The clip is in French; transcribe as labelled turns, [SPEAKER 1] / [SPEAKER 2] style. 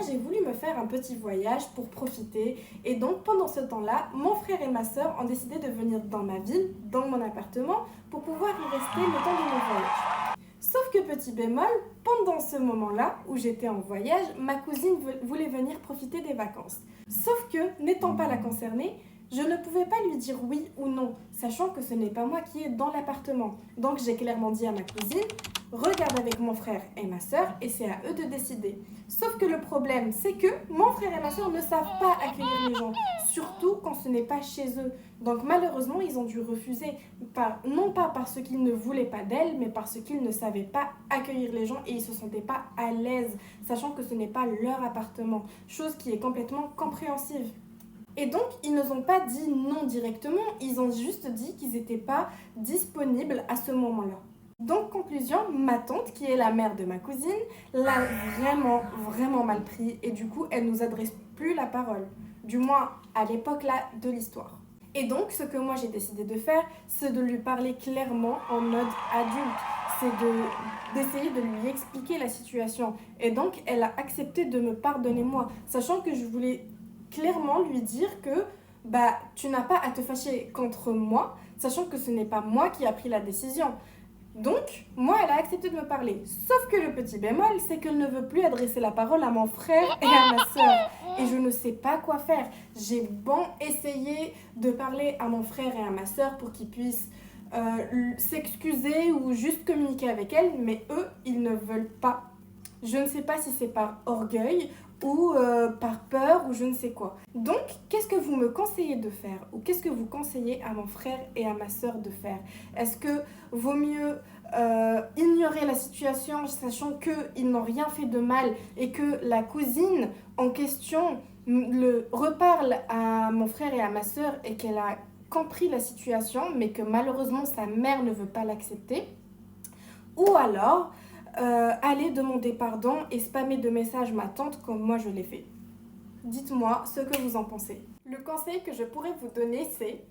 [SPEAKER 1] j'ai voulu me faire un petit voyage pour profiter. Et donc, pendant ce temps-là, mon frère et ma sœur ont décidé de venir dans ma ville, dans mon appartement, pour pouvoir y rester le temps de mon voyage. Sauf que petit bémol, pendant ce moment-là où j'étais en voyage, ma cousine voulait venir profiter des vacances. Sauf que, n'étant pas la concernée, je ne pouvais pas lui dire oui ou non, sachant que ce n'est pas moi qui est dans l'appartement. Donc j'ai clairement dit à ma cousine, regarde avec mon frère et ma sœur et c'est à eux de décider. Sauf que le problème, c'est que mon frère et ma sœur ne savent pas accueillir les gens, surtout quand ce n'est pas chez eux. Donc malheureusement, ils ont dû refuser, non pas parce qu'ils ne voulaient pas d'elle, mais parce qu'ils ne savaient pas accueillir les gens et ils ne se sentaient pas à l'aise, sachant que ce n'est pas leur appartement, chose qui est complètement compréhensive. Et donc, ils ne nous ont pas dit non directement, ils ont juste dit qu'ils n'étaient pas disponibles à ce moment-là. Donc, conclusion, ma tante, qui est la mère de ma cousine, l'a vraiment mal pris et du coup, elle nous adresse plus la parole. Du moins, à l'époque là de l'histoire. Et donc, ce que moi j'ai décidé de faire, c'est de lui parler clairement en mode adulte. C'est d'essayer de lui expliquer la situation. Et donc, elle a accepté de me pardonner moi, sachant que je voulais clairement lui dire que tu n'as pas à te fâcher contre moi, sachant que ce n'est pas moi qui a pris la décision. Donc, moi, elle a accepté de me parler. Sauf que le petit bémol, c'est qu'elle ne veut plus adresser la parole à mon frère et à ma sœur. Et je ne sais pas quoi faire. J'ai bon essayé de parler à mon frère et à ma sœur pour qu'ils puissent s'excuser ou juste communiquer avec elle, mais eux, ils ne veulent pas. Je ne sais pas si c'est par orgueil ou par peur ou je ne sais quoi. Donc, qu'est-ce que vous me conseillez de faire ou qu'est-ce que vous conseillez à mon frère et à ma sœur de faire? Est-ce que vaut mieux ignorer la situation sachant qu'ils n'ont rien fait de mal et que la cousine en question reparle à mon frère et à ma sœur et qu'elle a compris la situation mais que malheureusement sa mère ne veut pas l'accepter? Ou alors aller demander pardon et spammer de messages ma tante comme moi je l'ai fait. Dites-moi ce que vous en pensez. Le conseil que je pourrais vous donner, c'est